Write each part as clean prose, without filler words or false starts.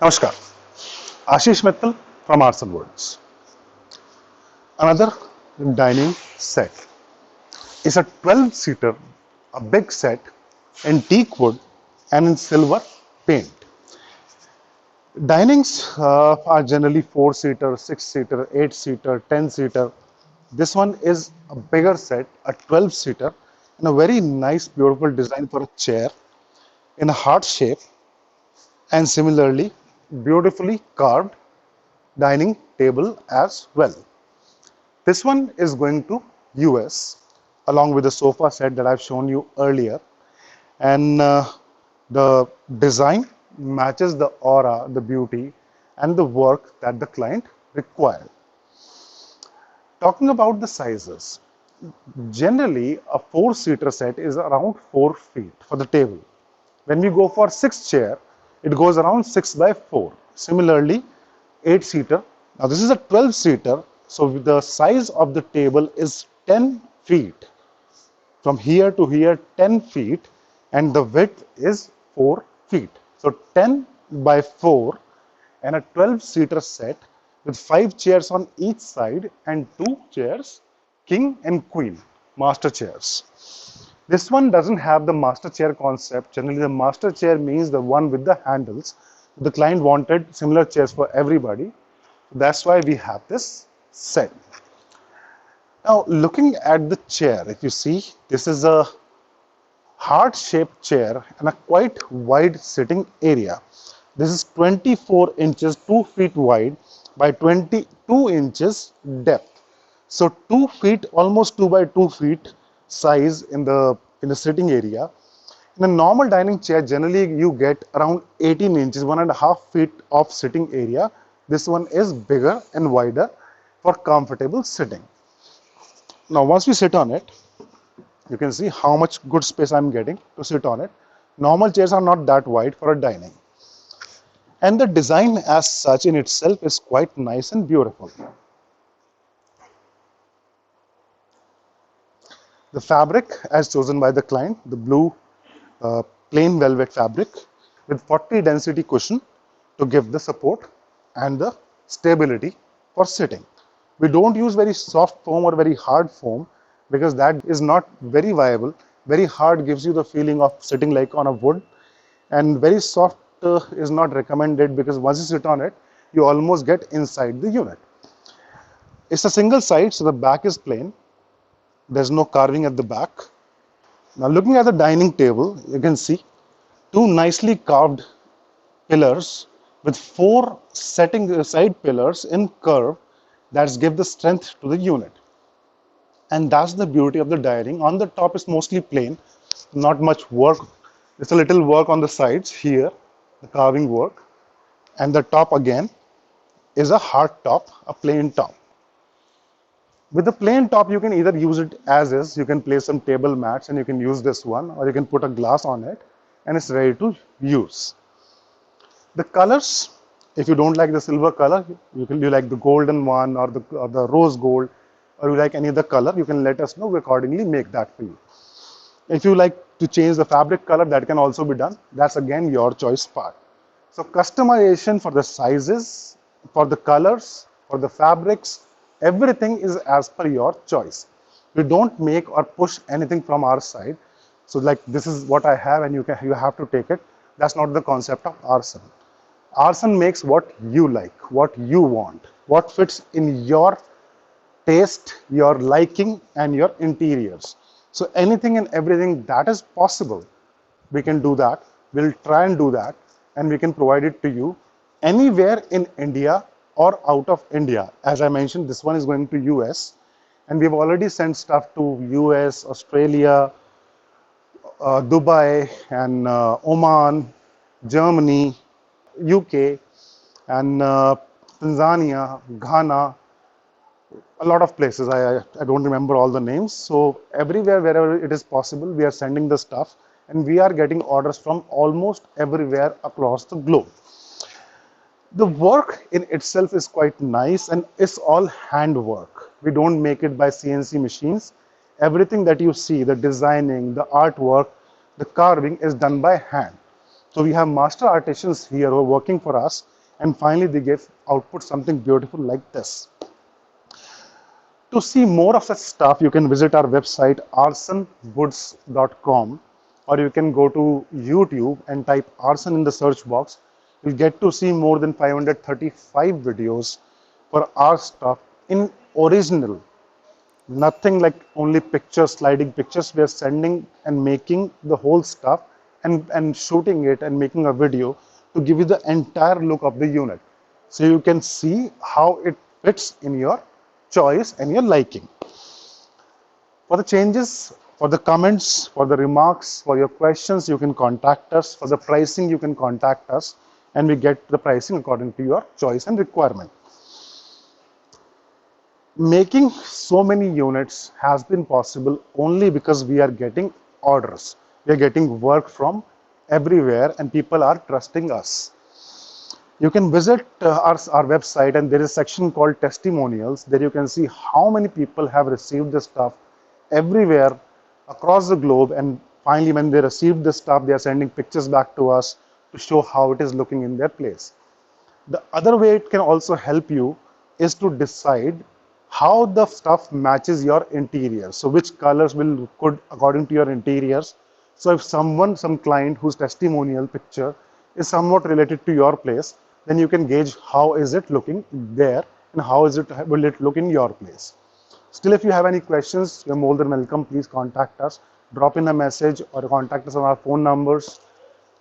Namaskar, Ashish Mittal from Arts and Words. Another dining set is a 12-seater, a big set in teak wood and in silver paint. Dinings are generally 4-seater, 6-seater, 8-seater, 10-seater. This one is a bigger set, a 12-seater, and a very nice, beautiful design for a chair in a heart shape, and similarly, beautifully carved dining table as well. This one is going to US along with the sofa set that I've shown you earlier, and the design matches the aura, the beauty, and the work that the client required. Talking about the sizes, generally a 4-seater set is around 4 feet for the table. When we go for 6 chair, it goes around 6 by 4. Similarly, 8-seater. Now this is a 12-seater, so the size of the table is 10 feet. From here to here, 10 feet, and the width is 4 feet. So 10 by 4 and a 12-seater set with 5 chairs on each side and 2 chairs, king and queen, master chairs. This one doesn't have the master chair concept. Generally, the master chair means the one with the handles. The client wanted similar chairs for everybody. That's why we have this set. Now, looking at the chair, if you see, this is a heart-shaped chair and a quite wide sitting area. This is 24 inches, 2 feet wide by 22 inches depth. So 2 feet, almost 2 by 2 feet size in the sitting area. In a normal dining chair, generally you get around 18 inches, 1.5 feet of sitting area. This one is bigger and wider for comfortable sitting. Now, once we sit on it, you can see how much good space I'm getting to sit on it. Normal chairs are not that wide for a dining. And the design as such in itself is quite nice and beautiful. The fabric as chosen by the client, the blue plain velvet fabric with 40 density cushion to give the support and the stability for sitting. We don't use very soft foam or very hard foam because that is not very viable. Very hard gives you the feeling of sitting like on a wood, and very soft is not recommended because once you sit on it, you almost get inside the unit. It's a single side, so the back is plain. There's no carving at the back. Now, looking at the dining table, you can see 2 nicely carved pillars with 4 side pillars in curve that give the strength to the unit. And that's the beauty of the dining. On the top is mostly plain, not much work. There's a little work on the sides here, the carving work. And the top again is a hard top, a plain top. With the plain top, you can either use it as is, you can place some table mats and you can use this one, or you can put a glass on it and it's ready to use. The colors, if you don't like the silver color, you like the golden one or the rose gold, or you like any other color, you can let us know. We accordingly make that for you. If you like to change the fabric color, that can also be done. That's again your choice part. So customization for the sizes, for the colors, for the fabrics, everything is as per your choice. We don't make or push anything from our side. So like this is what I have and you have to take it. That's not the concept of Arsan. Arsan makes what you like, what you want, what fits in your taste, your liking, and your interiors. So anything and everything that is possible, we can do that. We'll try and do that, and we can provide it to you anywhere in India or out of India. As I mentioned, this one is going to US, and we've already sent stuff to US, Australia, Dubai, and Oman, Germany, UK, and Tanzania, Ghana, a lot of places. I don't remember all the names. So everywhere, wherever it is possible, we are sending the stuff, and we are getting orders from almost everywhere across the globe. The work in itself is quite nice and it's all handwork. We don't make it by CNC machines. Everything that you see, the designing, the artwork, the carving is done by hand. So we have master artisans here who are working for us, and finally they give output something beautiful like this. To see more of such stuff, you can visit our website arsonwoods.com, or you can go to YouTube and type Arson in the search box. You'll get to see more than 535 videos for our stuff in original. Nothing like only pictures, sliding pictures. We are sending and making the whole stuff and shooting it and making a video to give you the entire look of the unit. So you can see how it fits in your choice and your liking. For the changes, for the comments, for the remarks, for your questions, you can contact us. For the pricing, you can contact us and we get the pricing according to your choice and requirement. Making so many units has been possible only because we are getting orders. We are getting work from everywhere and people are trusting us. You can visit our website and there is a section called testimonials. There you can see how many people have received this stuff everywhere across the globe, and finally when they received this stuff, they are sending pictures back to us to show how it is looking in their place. The other way it can also help you is to decide how the stuff matches your interior. So which colors will look good according to your interiors. So if some client whose testimonial picture is somewhat related to your place, then you can gauge how is it looking there and how will it look in your place. Still, if you have any questions, you're more than welcome. Please contact us, drop in a message or contact us on our phone numbers.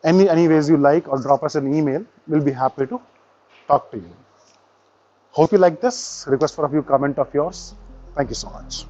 Any ways you like, or drop us an email. We'll be happy to talk to you. Hope you like this. Request for a few comment of yours. Thank you so much.